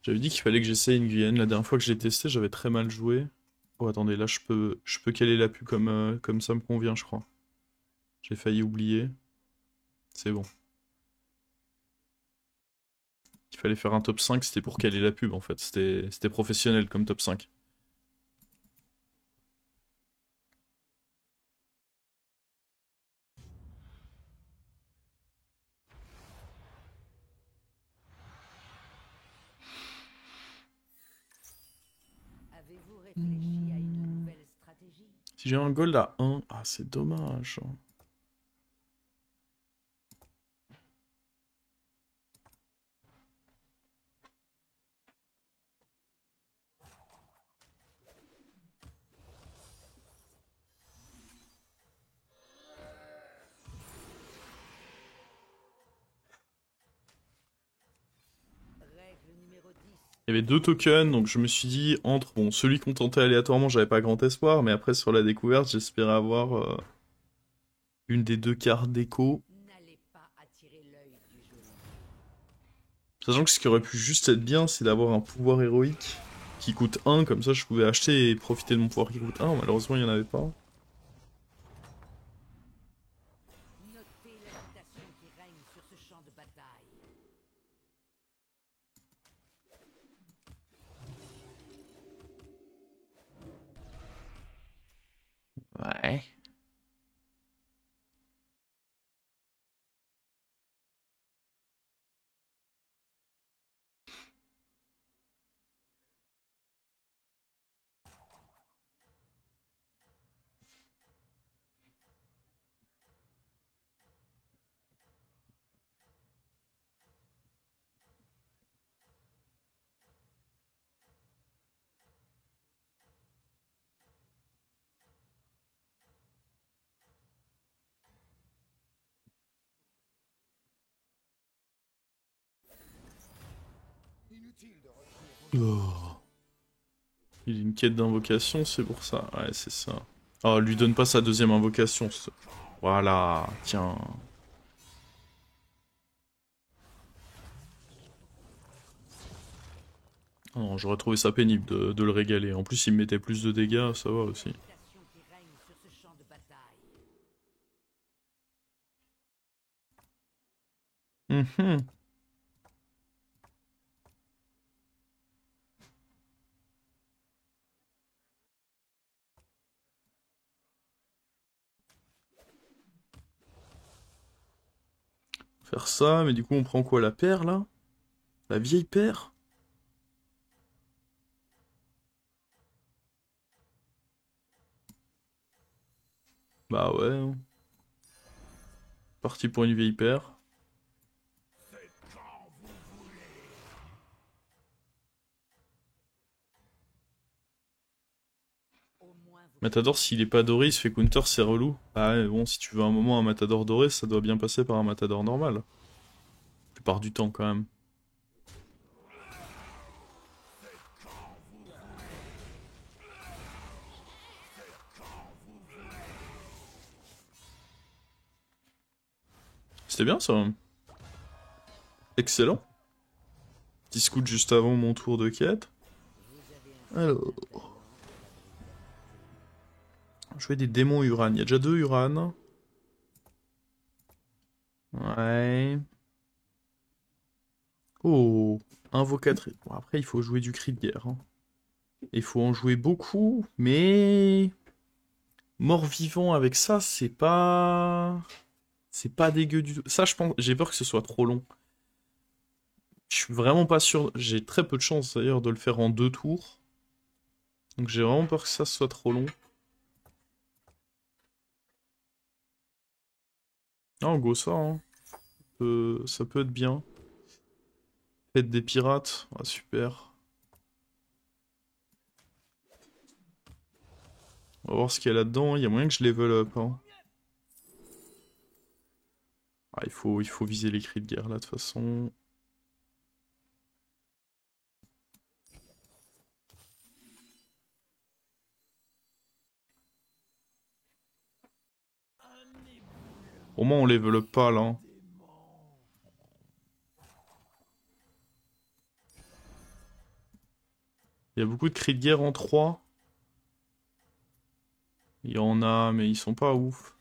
J'avais dit qu'il fallait que j'essaye une Guyenne. La dernière fois que je l'ai testé, j'avais très mal joué. Oh, attendez, là, je peux caler la pu comme ça me convient, je crois. J'ai failli oublier. C'est bon. Il fallait faire un top 5, c'était pour caler la pub, en fait. C'était professionnel comme top 5. Avez-vous réfléchi à une nouvelle stratégie? Si j'ai un gold à 1, ah, c'est dommage. Règle numéro 10. Il y avait deux tokens, donc je me suis dit, entre, bon, celui qu'on tentait aléatoirement, j'avais pas grand espoir, mais après, sur la découverte, j'espérais avoir une des deux cartes d'écho. N'allez pas attirer l'œil du geôlier. Sachant que ce qui aurait pu juste être bien, c'est d'avoir un pouvoir héroïque qui coûte 1, comme ça je pouvais acheter et profiter de mon pouvoir qui coûte 1, malheureusement il n'y en avait pas. Notez l'agitation qui règne sur ce champ de bataille. Ouais. Oh. Il a une quête d'invocation, c'est pour ça. Ouais, c'est ça. Oh, lui donne pas sa deuxième invocation. Voilà, tiens. Oh non, j'aurais trouvé ça pénible de le régaler. En plus, il me mettait plus de dégâts, ça va aussi. L'agitation qui règne sur ce champ de bataille. Mhm. Faire ça, mais du coup, on prend quoi, la paire, là? La vieille paire? Bah ouais, hein. Parti pour une vieille paire. Au moins vous Matador, savez s'il est ce pas que doré, il vous se fait voulez. counter, c'est relou. Ah ouais, bon, si tu veux un moment un Matador doré, ça doit bien passer par un Matador normal. La plupart du temps, quand même. C'était bien, ça. Excellent. Petit scout juste avant mon tour de quête. Vous avez un Alors, signal d'alerte. jouer des démons Uran. Il y a déjà deux Uran. Ouais. Oh, invocatrice. Bon, après, il faut jouer du cri de guerre, hein. Il faut en jouer beaucoup, mais... Mort-vivant avec ça, c'est pas... C'est pas dégueu du tout. Ça, je pense... J'ai peur que ce soit trop long. Je suis vraiment pas sûr. J'ai très peu de chance, d'ailleurs, de le faire en 2 tours. Donc j'ai vraiment peur que ça soit trop long. Ah, go ça, hein. Ça peut être bien. Fête des pirates. Ah, super. On va voir ce qu'il y a là-dedans. Il y a moyen que je level up, hein. Ah, il faut viser les cris de guerre, là, de toute façon. Au moins, on level up pas, là, hein. Il y a beaucoup de cris de guerre en 3. Il y en a, mais ils sont pas ouf.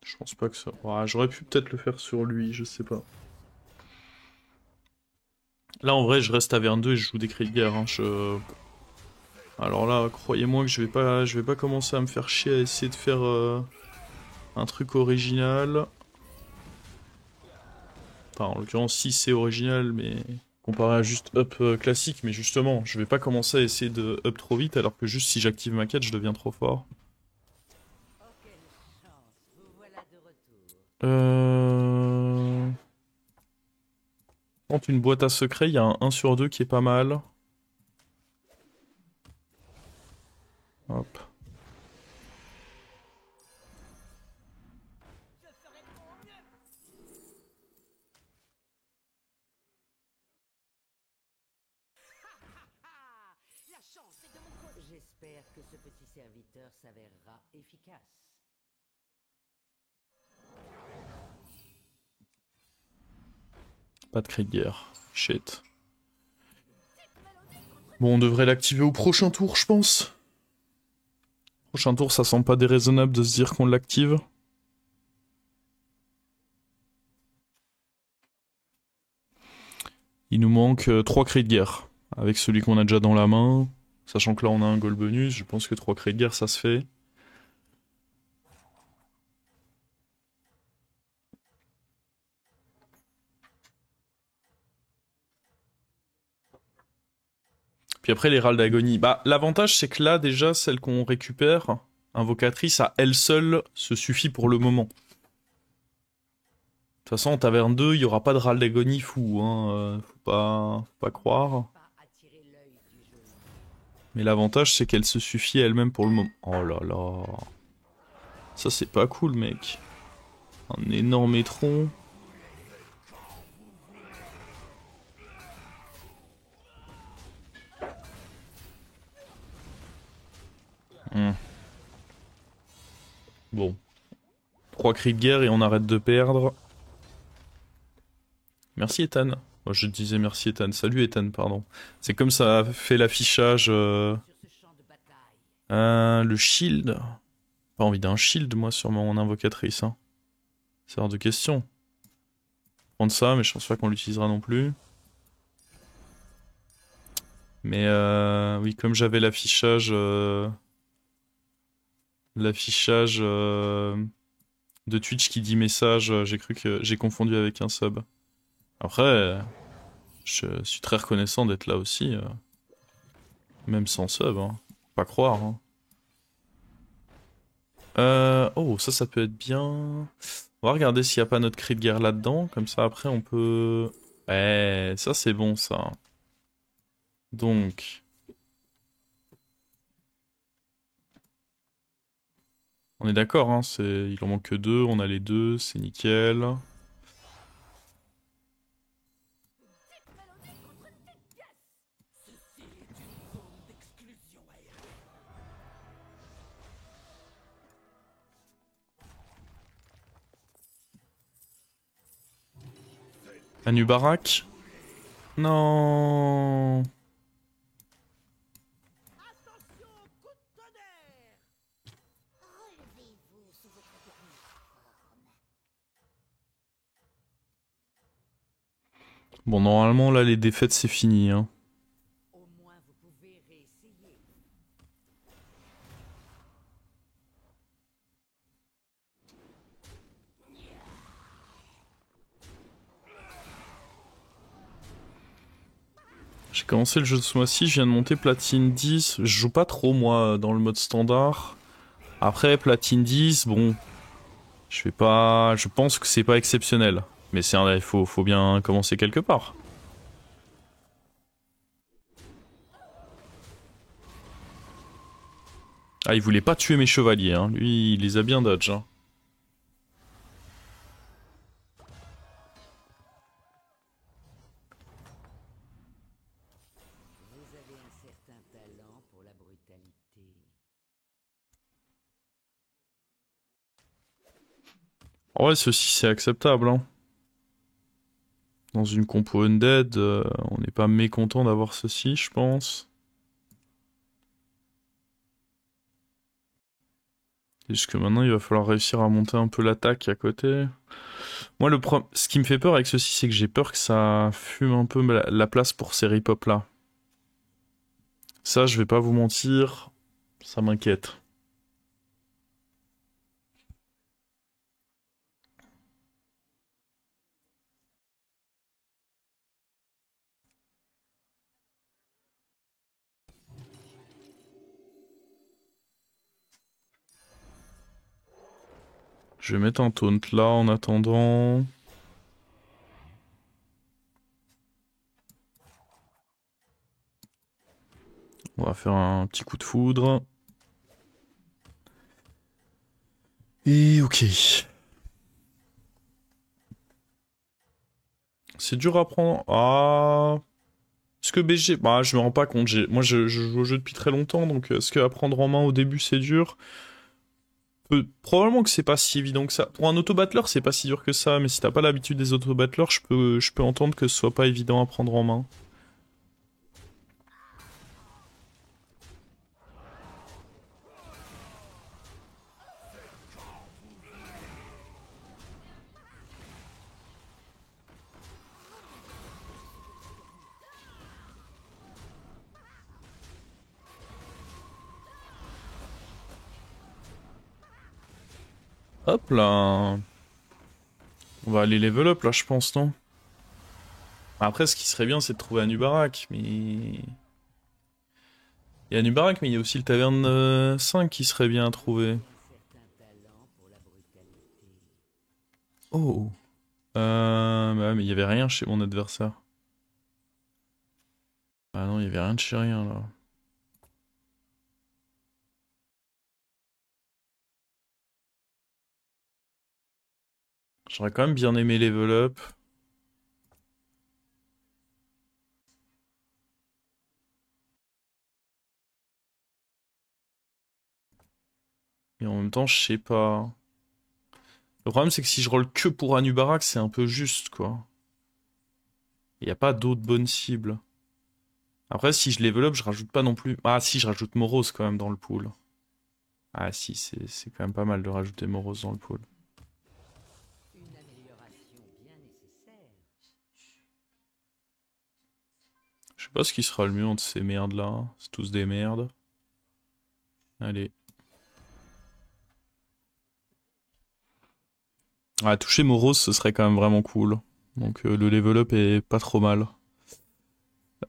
Je pense pas que ça... Ouais, j'aurais pu peut-être le faire sur lui, je sais pas. Là, en vrai, je reste à Verne 2 et je joue des cris de guerre. Hein. Alors là, croyez-moi que je vais pas commencer à me faire chier à essayer de faire un truc original. Enfin, en l'occurrence, si c'est original, mais comparé à juste up classique. Mais justement, je vais pas commencer à essayer de up trop vite, alors que juste si j'active ma quête, je deviens trop fort. Oh, quelle chance, vous voilà de retour. Entre une boîte à secret, il y a un 1 sur 2 qui est pas mal. Hop. Ah, la chance est de mon côté. J'espère que ce petit serviteur s'avérera efficace. Pas de cri de guerre. Shit. Bon, on devrait l'activer au prochain tour, je pense. Prochain tour, ça semble pas déraisonnable de se dire qu'on l'active. Il nous manque 3 cris de guerre. Avec celui qu'on a déjà dans la main. Sachant que là, on a un goal bonus. Je pense que 3 cris de guerre, ça se fait. Puis après, les râles d'agonie. Bah, l'avantage, c'est que là, déjà, celle qu'on récupère, invocatrice, à elle seule, se suffit pour le moment. De toute façon, en taverne 2, il n'y aura pas de râle d'agonie fou, hein. Faut pas croire. Pas attirer l'œil du jeu. Mais l'avantage, c'est qu'elle se suffit elle-même pour le moment. Oh là là. Ça, c'est pas cool, mec. Un énorme étron. Hmm. Bon. 3 cris de guerre et on arrête de perdre. Merci Ethan. Moi, je disais merci Ethan. Salut Ethan, pardon. C'est comme ça fait l'affichage. Sur ce champ de bataille. Le shield. Pas envie d'un shield, moi, sur mon invocatrice. Hein. C'est hors de question. Prendre ça, mais je pense pas qu'on l'utilisera non plus. Mais oui, comme j'avais l'affichage... l'affichage de Twitch qui dit message, j'ai cru que j'ai confondu avec un sub. Après, je suis très reconnaissant d'être là aussi, même sans sub, hein. Pas croire. Hein. Oh, ça peut être bien. On va regarder s'il n'y a pas notre cri de guerre là-dedans, comme ça après on peut... Ouais, ça c'est bon ça. Donc... On est d'accord, hein, il en manque que 2, on a les 2, c'est nickel. Anubarak. Non. Attention, coup de tonnerre. Relevez-vous sous votre dernière forme. Bon, normalement, là, les défaites, c'est fini, hein. Au moins vous pouvez réessayer. J'ai commencé le jeu ce mois-ci, je viens de monter Platine 10. Je joue pas trop, moi, dans le mode standard. Après, Platine 10, bon... Je vais pas... Je pense que c'est pas exceptionnel. Mais il faut bien commencer quelque part. Ah, il voulait pas tuer mes chevaliers, hein. Lui, il les a bien dodge, hein. Vous avez un certain talent pour la brutalité. Ouais, ceci c'est acceptable, hein. Dans une compo undead, on n'est pas mécontent d'avoir ceci, je pense. Jusque maintenant, il va falloir réussir à monter un peu l'attaque à côté. Moi, ce qui me fait peur avec ceci, c'est que j'ai peur que ça fume un peu la place pour ces rip-hop là. Ça, je vais pas vous mentir, ça m'inquiète. Je vais mettre un taunt là en attendant. On va faire un petit coup de foudre. Et ok. C'est dur à prendre. Ah. Est-ce que BG. Bah, je me rends pas compte. Moi, je joue au jeu depuis très longtemps, donc est-ce que à prendre en main au début c'est dur? Probablement que c'est pas si évident que ça. Pour un auto-battleur, c'est pas si dur que ça, mais si t'as pas l'habitude des auto-battleurs, je peux entendre que ce soit pas évident à prendre en main. Hop là. On va aller level up là, je pense, non? Après, ce qui serait bien, c'est de trouver un Nubarak, mais... Il y a Nubarak, mais il y a aussi le Taverne 5 qui serait bien à trouver. Oh. Bah, mais il y avait rien chez mon adversaire. Ah non, il y avait rien de chez rien, là. J'aurais quand même bien aimé level up. Et en même temps, je sais pas. Le problème, c'est que si je roll que pour Anubarak, c'est un peu juste, quoi. Il n'y a pas d'autres bonnes cibles. Après, si je level up, je rajoute pas non plus... Ah si, je rajoute Moros quand même dans le pool. Ah si, c'est quand même pas mal de rajouter Moros dans le pool. Une amélioration bien nécessaire. Je sais pas ce qui sera le mieux entre ces merdes-là. C'est tous des merdes. Allez. Ah, toucher Moros, ce serait quand même vraiment cool. Donc le level up est pas trop mal.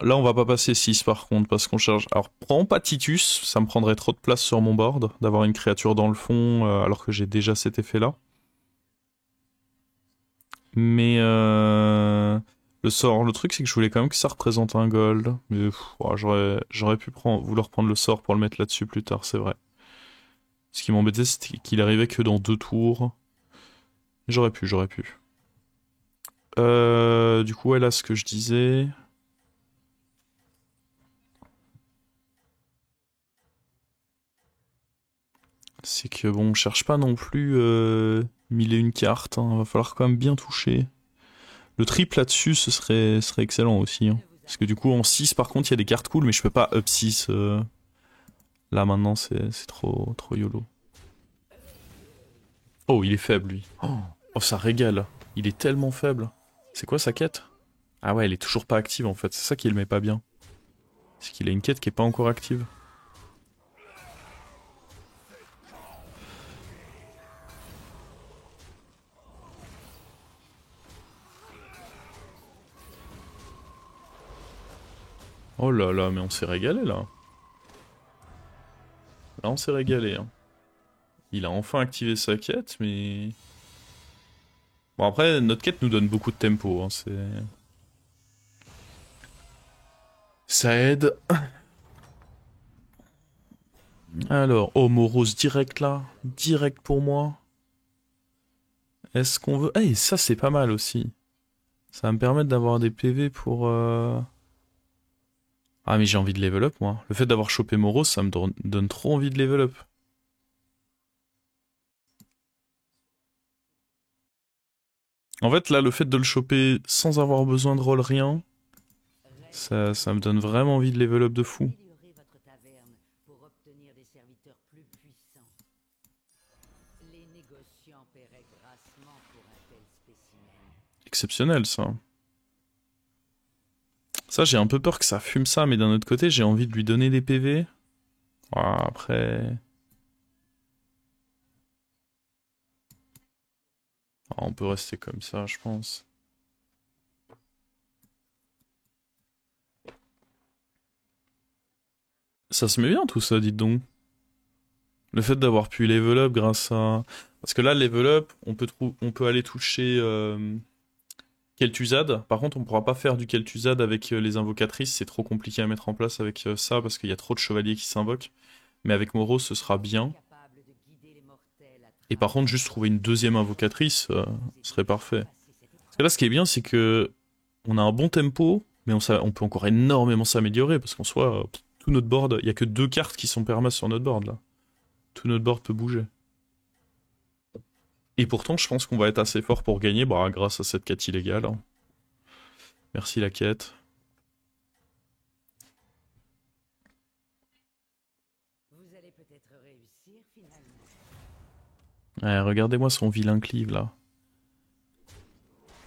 Là, on va pas passer 6 par contre, parce qu'on charge... Alors, prends pas Titus, ça me prendrait trop de place sur mon board, d'avoir une créature dans le fond, alors que j'ai déjà cet effet-là. Mais le truc, c'est que je voulais quand même que ça représente un gold. Mais ouais, j'aurais pu vouloir prendre le sort pour le mettre là-dessus plus tard, c'est vrai. Ce qui m'embêtait, c'était qu'il arrivait que dans 2 tours. J'aurais pu. Du coup, ouais, là, ce que je disais... C'est que bon, on cherche pas non plus 1001 cartes, hein. Va falloir quand même bien toucher. Le triple là-dessus, serait excellent aussi, hein. Parce que du coup, en 6, par contre, il y a des cartes cool, mais je peux pas up 6. Là, maintenant, c'est trop YOLO. Oh, il est faible, lui. Oh, ça régale. Il est tellement faible. C'est quoi sa quête? Ah ouais, elle est toujours pas active, en fait. C'est ça qui le met pas bien. C'est qu'il a une quête qui est pas encore active. Oh là là, mais on s'est régalé, là. Là, on s'est régalé, hein. Il a enfin activé sa quête, mais... Bon, après, notre quête nous donne beaucoup de tempo, hein, ça aide. Alors, oh, Moros direct là. Direct pour moi. Est-ce qu'on veut... Eh, ça c'est pas mal aussi. Ça va me permettre d'avoir des PV pour... Ah mais j'ai envie de level up moi. Le fait d'avoir chopé Moros, ça me donne trop envie de level up. En fait, là, le fait de le choper sans avoir besoin de roll rien, ça me donne vraiment envie de level up de fou. Améliorer votre taverne pour obtenir des serviteurs plus puissants. Les négociants paieraient grassement pour un tel spécimen. Exceptionnel, ça. Ça, j'ai un peu peur que ça fume ça, mais d'un autre côté, j'ai envie de lui donner des PV. Ah, après... Ah, on peut rester comme ça, je pense. Ça se met bien tout ça, dites donc. Le fait d'avoir pu level up grâce à... Parce que là, level up, on peut aller toucher Kel'Thuzad. Par contre, on pourra pas faire du Kel'Thuzad avec les invocatrices. C'est trop compliqué à mettre en place avec ça parce qu'il y a trop de chevaliers qui s'invoquent. Mais avec Moros, ce sera bien. Capable de guider les mortels à Et par contre, juste trouver une deuxième invocatrice serait parfait. Parce que là, ce qui est bien, c'est que on a un bon tempo, mais on peut encore énormément s'améliorer parce qu'en soi, tout notre board, il y a que 2 cartes qui sont permas sur notre board là. Tout notre board peut bouger. Et pourtant, je pense qu'on va être assez fort pour gagner, bah, grâce à cette quête illégale. Hein. Merci la quête. Vous allez peut-être réussir finalement. Ouais, regardez-moi son vilain cleave là.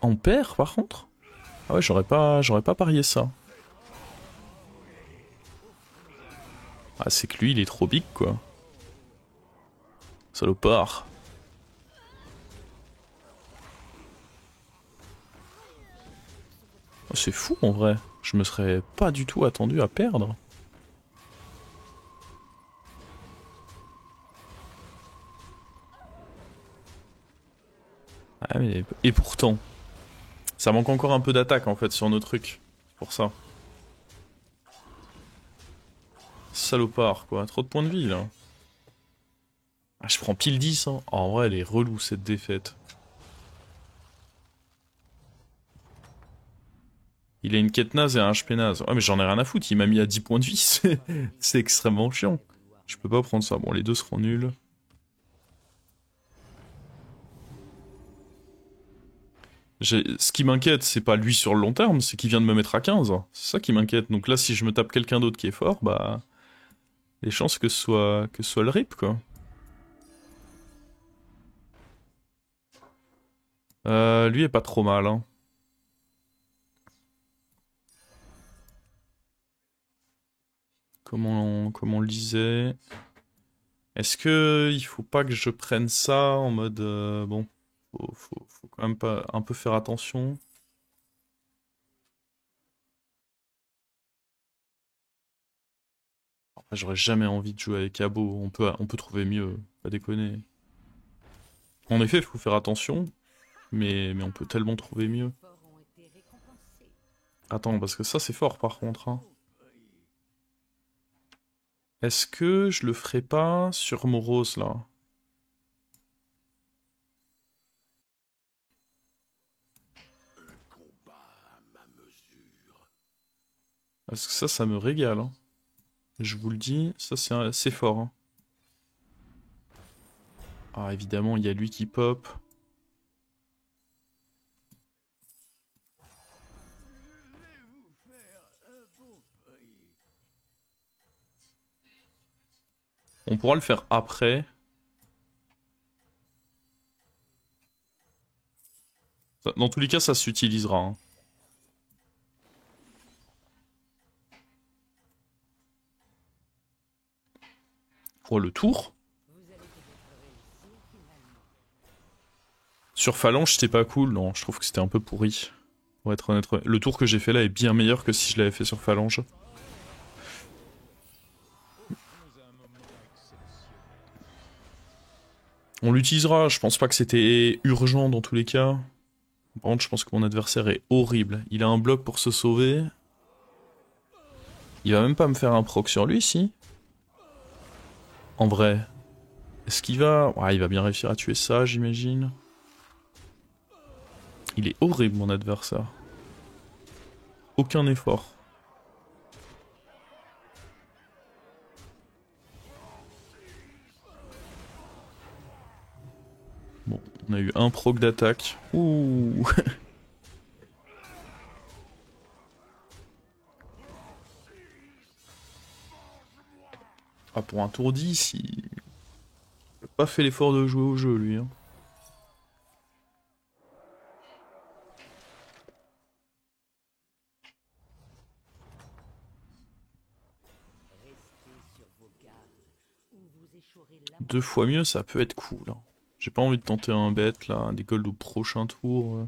En paire par contre? Ah ouais, j'aurais pas parié ça. Ah, c'est que lui, il est trop big quoi. Salopard. Oh, c'est fou en vrai. Je me serais pas du tout attendu à perdre. Ah, mais... Et pourtant, ça manque encore un peu d'attaque en fait sur nos trucs. C'est pour ça. Salopard quoi, trop de points de vie là. Ah, je prends pile 10 hein. Oh, en vrai, elle est relou cette défaite. Il a une quête naze et un HP naze. Ouais, mais j'en ai rien à foutre, il m'a mis à 10 points de vie, c'est extrêmement chiant. Je peux pas prendre ça. Bon, les deux seront nuls. Ce qui m'inquiète, c'est pas lui sur le long terme, c'est qu'il vient de me mettre à 15. C'est ça qui m'inquiète. Donc là, si je me tape quelqu'un d'autre qui est fort, bah... Les chances que ce soit le rip, quoi. Lui est pas trop mal, hein. Comme on le disait. Est-ce que il faut pas que je prenne ça en mode... bon, faut quand même pas un peu faire attention. Après, j'aurais jamais envie de jouer avec Abo. On peut trouver mieux, pas déconner. En effet, il faut faire attention, mais on peut tellement trouver mieux. Efforts ont été récompensés. Attends, parce que ça c'est fort par contre. Hein. Est-ce que je le ferai pas sur Moros là? Parce que ça me régale. Hein. Je vous le dis, ça c'est fort. Hein. Ah, évidemment, il y a lui qui pop. On pourra le faire après. Dans tous les cas, ça s'utilisera. Hein. Pour le tour. Sur Phalange, c'était pas cool. Non, je trouve que c'était un peu pourri. Pour être honnête. Le tour que j'ai fait là est bien meilleur que si je l'avais fait sur Phalange. On l'utilisera, je pense pas que c'était urgent dans tous les cas. Par contre, je pense que mon adversaire est horrible. Il a un bloc pour se sauver. Il va même pas me faire un proc sur lui, si. En vrai. Est-ce qu'il va... Ouais, il va bien réussir à tuer ça, j'imagine. Il est horrible, mon adversaire. Aucun effort. Bon, on a eu un proc d'attaque. Ouh. Ah, pour un tour 10, il a pas fait l'effort de jouer au jeu, lui. Hein. Deux fois mieux, ça peut être cool. Hein. J'ai pas envie de tenter un bête, là, des golds au prochain tour.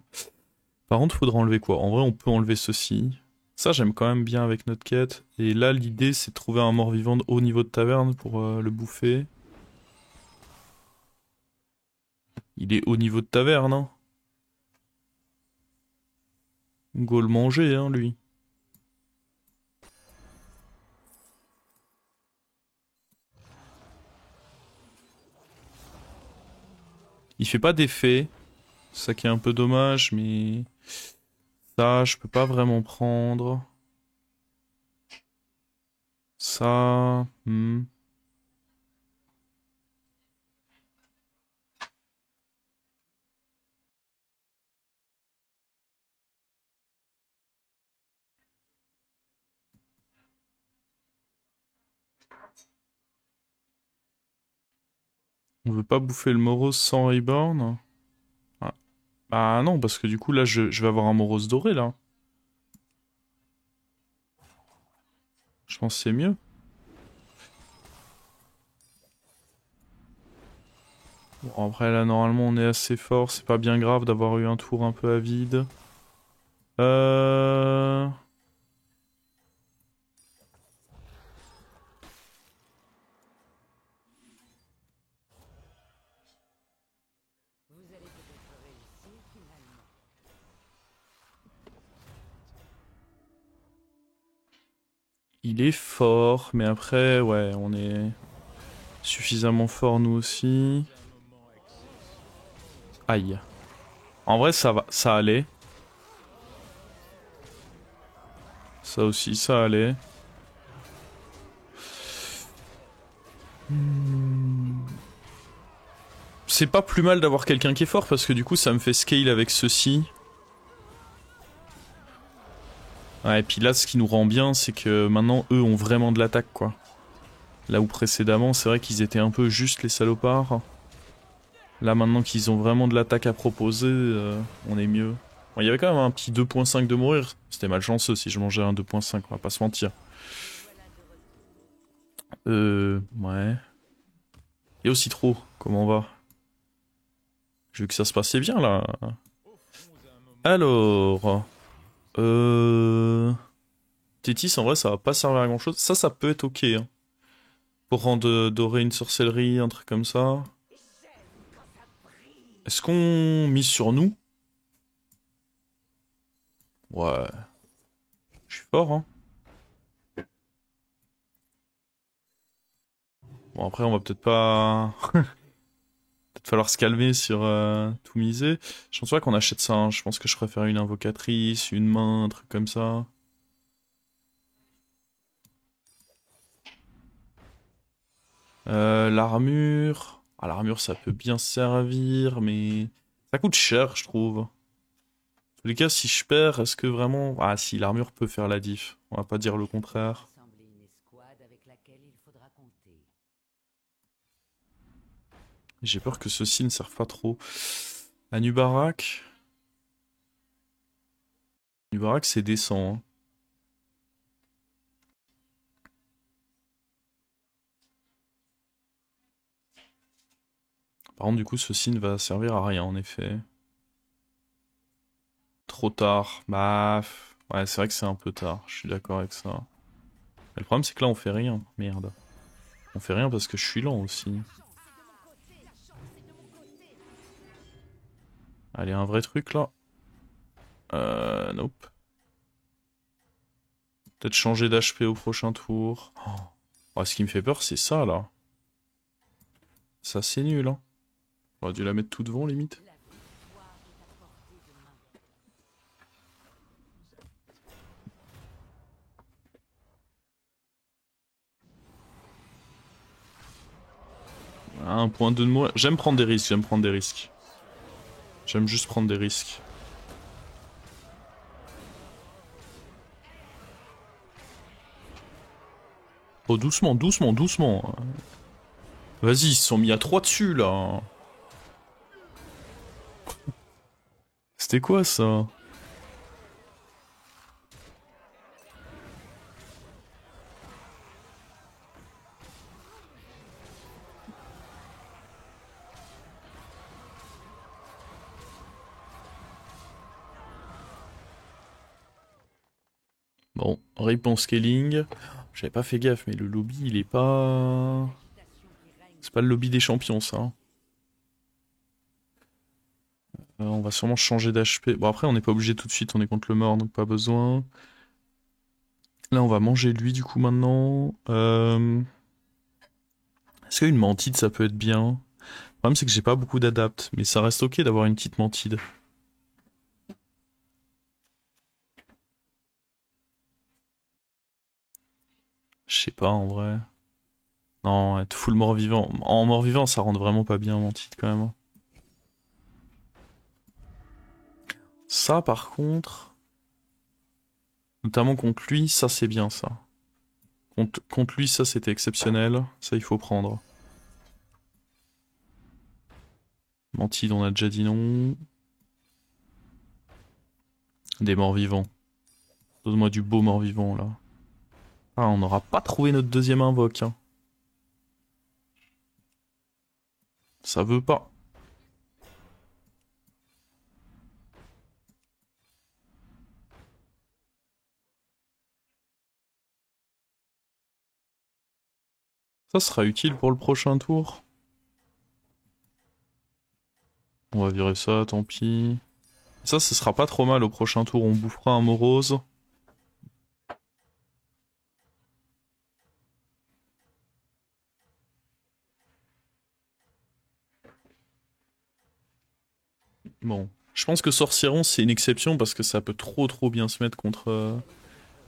Par contre, faudra enlever quoi? En vrai, on peut enlever ceci. Ça, j'aime quand même bien avec notre quête. Et là, l'idée, c'est de trouver un mort-vivant au niveau de taverne pour le bouffer. Il est au niveau de taverne, hein. Go le manger, hein, lui. Il fait pas d'effet. Ça qui est un peu dommage, mais... Ça, je peux pas vraiment prendre. Ça... On veut pas bouffer le Moros sans Reborn? Ah. Bah non, parce que du coup, là, je vais avoir un Moros doré, là. Je pense que c'est mieux. Bon, après, là, normalement, on est assez fort. C'est pas bien grave d'avoir eu un tour un peu à vide. Euh... Il est fort, mais après, ouais, on est suffisamment fort nous aussi. Aïe. En vrai, ça va, ça allait. Ça aussi, ça allait. C'est pas plus mal d'avoir quelqu'un qui est fort parce que du coup, ça me fait scale avec ceci. Ouais, et puis là, ce qui nous rend bien, c'est que maintenant, eux ont vraiment de l'attaque, quoi. Là où précédemment, c'est vrai qu'ils étaient un peu juste les salopards. Là, maintenant qu'ils ont vraiment de l'attaque à proposer, on est mieux. Bon, il y avait quand même un petit 2.5 de mourir. C'était malchanceux si je mangeais un 2.5, on va pas se mentir. Ouais. Et aussi trop, comment on va? J'ai vu que ça se passait bien, là. Alors... Tétis, en vrai, ça va pas servir à grand chose. Ça peut être ok, hein. Pour rendre dorer une sorcellerie, un truc comme ça. Est-ce qu'on mise sur nous? Ouais. Je suis fort, hein. Bon, après, on va peut-être pas... peut-être falloir se calmer sur tout miser. Je pense pas qu'on achète ça, hein. Je pense que je préfère une invocatrice, une main, un truc comme ça. L'armure... Ah, l'armure, ça peut bien servir, mais... Ça coûte cher, je trouve. En tous les cas, si je perds, est-ce que vraiment... Ah si, l'armure peut faire la diff. On va pas dire le contraire. J'ai peur que ceux-ci ne servent pas trop. Anubarak. Anubarak, c'est décent. Hein. Par contre, du coup, ceci ne va servir à rien, en effet. Trop tard. Bah... Ouais, c'est vrai que c'est un peu tard. Je suis d'accord avec ça. Mais le problème, c'est que là, on fait rien. Merde. On fait rien parce que je suis lent aussi. Allez, un vrai truc, là. Nope. Peut-être changer d'HP au prochain tour. Oh, ce qui me fait peur, c'est ça, là. Ça, c'est nul, hein. J'aurais dû la mettre tout devant, limite. Un point de moi. J'aime prendre des risques, j'aime prendre des risques. J'aime juste prendre des risques. Oh, doucement, doucement, doucement. Vas-y, ils se sont mis à 3 dessus, là. C'était quoi, ça? Bon, rip en scaling. J'avais pas fait gaffe, mais le lobby, il est pas... C'est pas le lobby des champions, ça. On va sûrement changer d'HP. Bon, après, on n'est pas obligé tout de suite, on est contre le mort, donc pas besoin. Là, on va manger lui, du coup, maintenant. Est-ce qu'une mantide, ça peut être bien? Le problème, c'est que j'ai pas beaucoup d'adaptes, mais ça reste ok d'avoir une petite mantide. Je sais pas, en vrai. Non, être full mort-vivant. En mort-vivant, ça rend vraiment pas bien, mantide, quand même. Ça, par contre... Notamment contre lui, ça, c'est bien, ça. Contre lui, ça, c'était exceptionnel. Ça, il faut prendre. Mantide, on a déjà dit non. Des morts-vivants. Donne-moi du beau mort-vivant, là. Ah, on n'aura pas trouvé notre deuxième invoque, hein. Ça veut pas. Ça sera utile pour le prochain tour. On va virer ça, tant pis. Ça, ce sera pas trop mal au prochain tour. On bouffera un morose. Bon. Je pense que Sorcieron, c'est une exception parce que ça peut trop bien se mettre contre...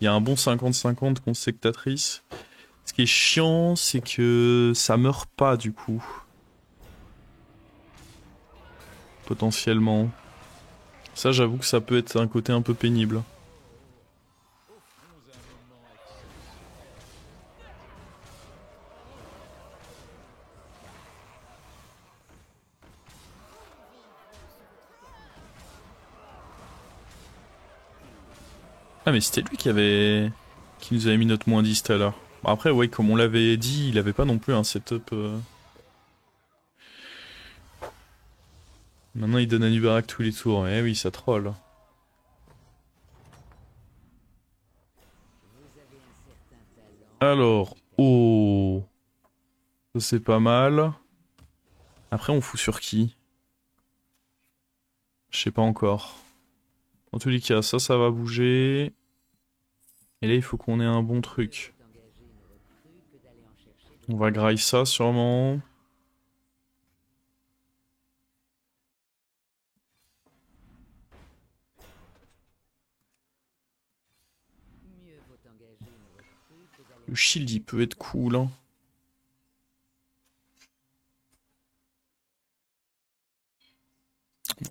Il y a un bon 50-50 contre Sectatrice. Ce qui est chiant, c'est que ça meurt pas du coup. Potentiellement. Ça, j'avoue que ça peut être un côté un peu pénible. Ah mais c'était lui qui nous avait mis notre moins 10 tout à l'heure. Bon, après, ouais, comme on l'avait dit, il avait pas non plus un setup... Maintenant, il donne à Nubarak tous les tours. Eh oui, ça troll. Alors, oh... Ça c'est pas mal. Après, on fout sur qui? Je sais pas encore. En tous les cas, ça va bouger. Et là, il faut qu'on ait un bon truc. On va grailler ça, sûrement. Le shield, il peut être cool, hein.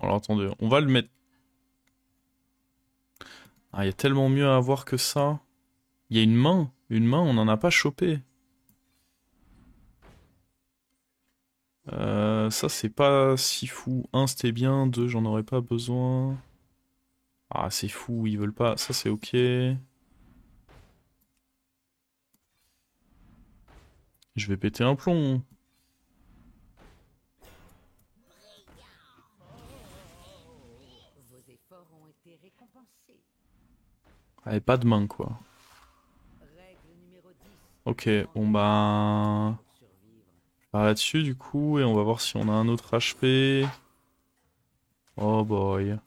Alors, attendez, on va le mettre... Ah, il y a tellement mieux à avoir que ça. Il y a une main. Une main, on n'en a pas chopé. Ça, c'est pas si fou. Un, c'était bien. Deux, j'en aurais pas besoin. Ah, c'est fou, ils veulent pas. Ça, c'est ok. Je vais péter un plomb. Allez, pas de main, quoi. Ok, bon bah... Je pars là-dessus, du coup, et on va voir si on a un autre HP. Oh boy.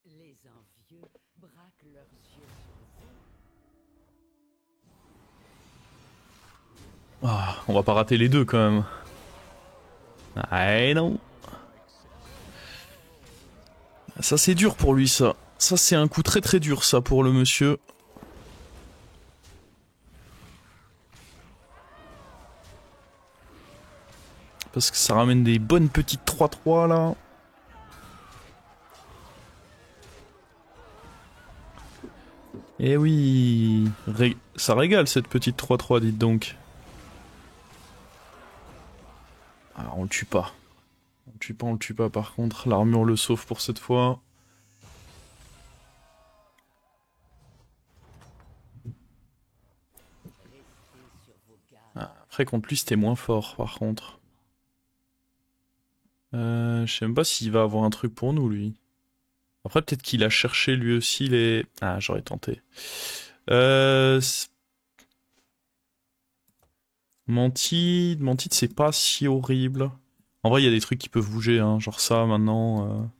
Les envieux braquent leurs yeux sur vous. Ah, on va pas rater les deux, quand même. Ah non. Ça c'est dur pour lui ça. Ça c'est un coup très très dur ça pour le monsieur. Parce que ça ramène des bonnes petites 3-3 là. Eh oui, ça régale cette petite 3-3, dites donc. Ah, on le tue pas. On le tue pas par contre. L'armure le sauve pour cette fois. Ah, après contre lui c'était moins fort par contre. Je sais même pas s'il va avoir un truc pour nous lui. Après peut-être qu'il a cherché lui aussi les... Ah j'aurais tenté. Mantide c'est pas si horrible. En vrai il y a des trucs qui peuvent bouger, hein. Genre ça maintenant...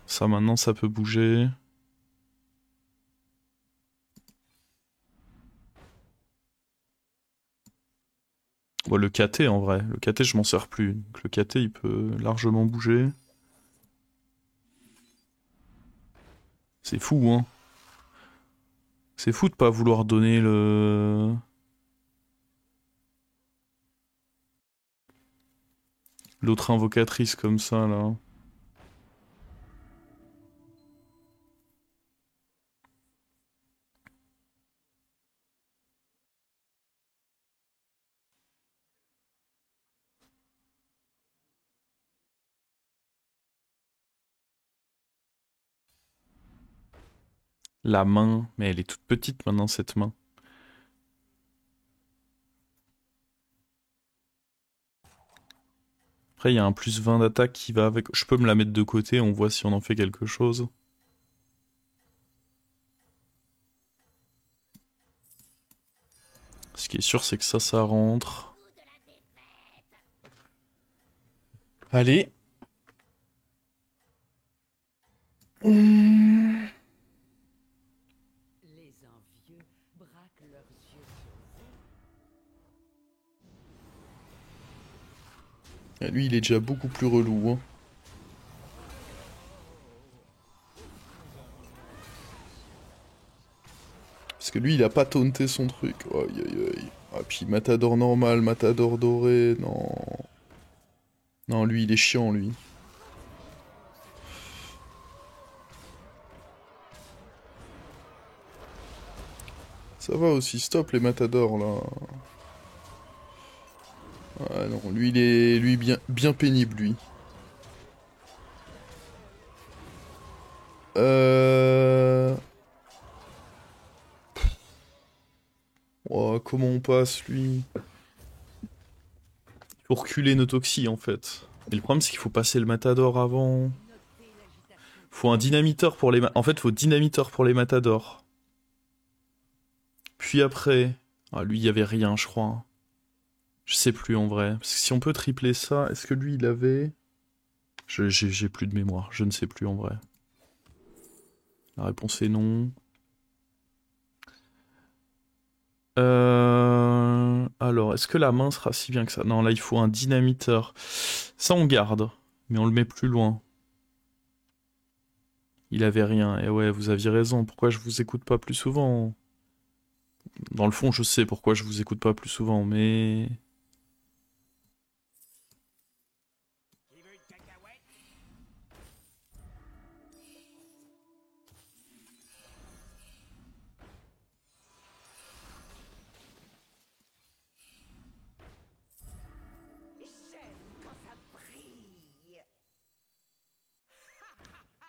Ça maintenant ça peut bouger. Bon, le KT en vrai. Le KT je m'en sers plus. Donc, le KT il peut largement bouger. C'est fou hein. C'est fou de pas vouloir donner le... L'autre invocatrice comme ça là. La main, mais elle est toute petite maintenant cette main. Après il y a un plus 20 d'attaque qui va avec... Je peux me la mettre de côté, on voit si on en fait quelque chose. Ce qui est sûr c'est que ça rentre. Allez. Les envieux braquent leurs yeux sur vous. Ah, lui il est déjà beaucoup plus relou hein. Parce que lui il a pas taunté son truc. Aïe aïe aïe. Ah puis Matador normal, Matador doré, non. Non lui il est chiant lui. Ça va aussi, stop les Matadors là. Ah non, lui il est lui bien pénible lui. Euh... Oh, comment on passe lui? Il faut reculer nos toxis en fait. Et le problème c'est qu'il faut passer le Matador avant. Faut un dynamiteur pour les... En fait faut dynamiteur pour les Matadors. Puis après... Ah lui il y avait rien je crois, hein. Je sais plus en vrai. Parce que si on peut tripler ça, est-ce que lui il avait... J'ai plus de mémoire, je ne sais plus en vrai. La réponse est non. Alors, est-ce que la main sera si bien que ça? Non, là il faut un dynamiteur. Ça on garde, mais on le met plus loin. Il avait rien. Et ouais, vous aviez raison. Pourquoi je vous écoute pas plus souvent? Dans le fond, je sais pourquoi je vous écoute pas plus souvent, mais...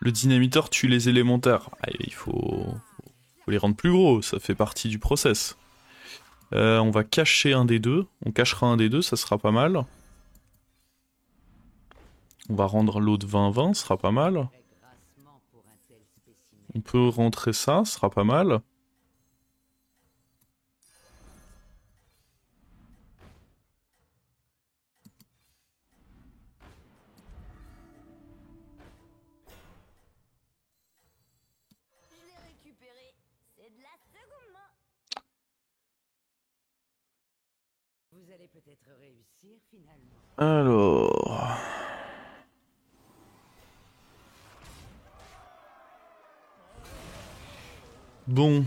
Le dynamiteur tue les élémentaires. Ah, il faut les rendre plus gros, ça fait partie du process. On va cacher un des deux. On cachera un des deux, ça sera pas mal. On va rendre l'autre 20-20, ce sera pas mal. On peut rentrer ça, ce sera pas mal. Vous allez peut-être réussir finalement. Alors... Bon.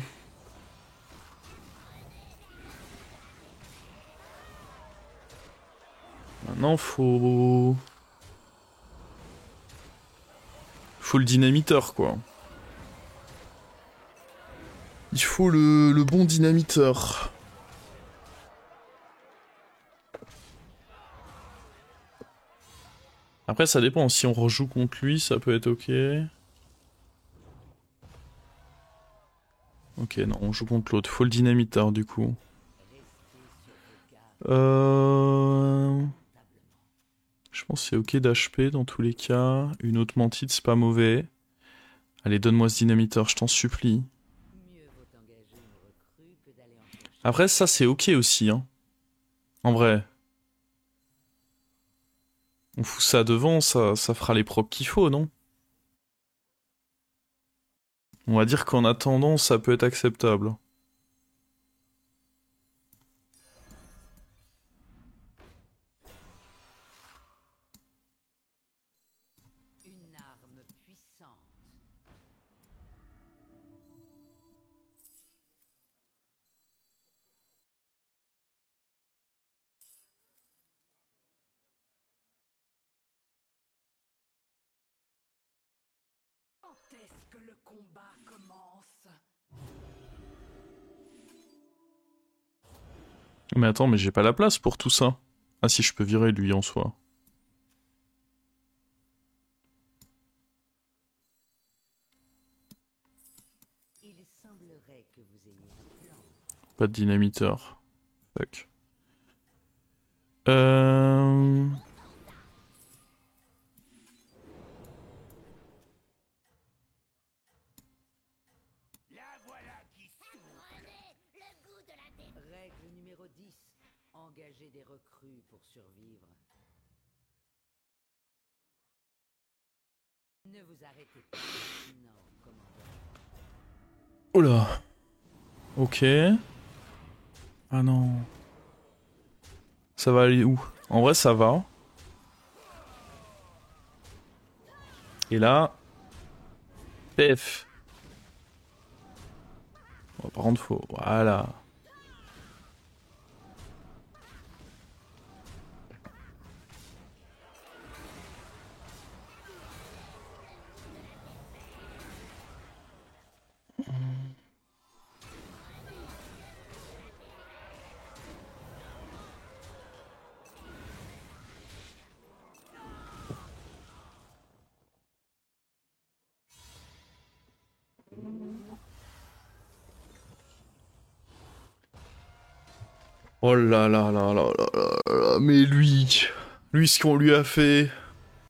Maintenant, faut... Faut le dynamiteur, quoi. Il faut le bon dynamiteur. Après, ça dépend. Si on rejoue contre lui, ça peut être ok. Ok, non, on joue contre l'autre. Faut le dynamiteur, du coup. Je pense que c'est ok d'HP dans tous les cas. Une autre mantide, c'est pas mauvais. Allez, donne-moi ce dynamiteur, je t'en supplie. Après, ça, c'est ok aussi, hein. En vrai. On fout ça devant, ça fera les procs qu'il faut, non? On va dire qu'en attendant, ça peut être acceptable. Une arme puissante. Quand est-ce que le combat commence? Mais attends, mais j'ai pas la place pour tout ça. Ah si, je peux virer lui en soi. Il semblerait que vous ayez un plan. Pas de dynamiteur. Fuck. Règle numéro 10. Engager des recrues pour survivre. Ne vous arrêtez pas. Non, commandant. Oh là. Ok. Ah non. Ça va aller où? En vrai, ça va. Et là... PF. Oh, par contre, faut... Voilà. Oh là là là là là là là, mais lui, ce qu'on lui a fait.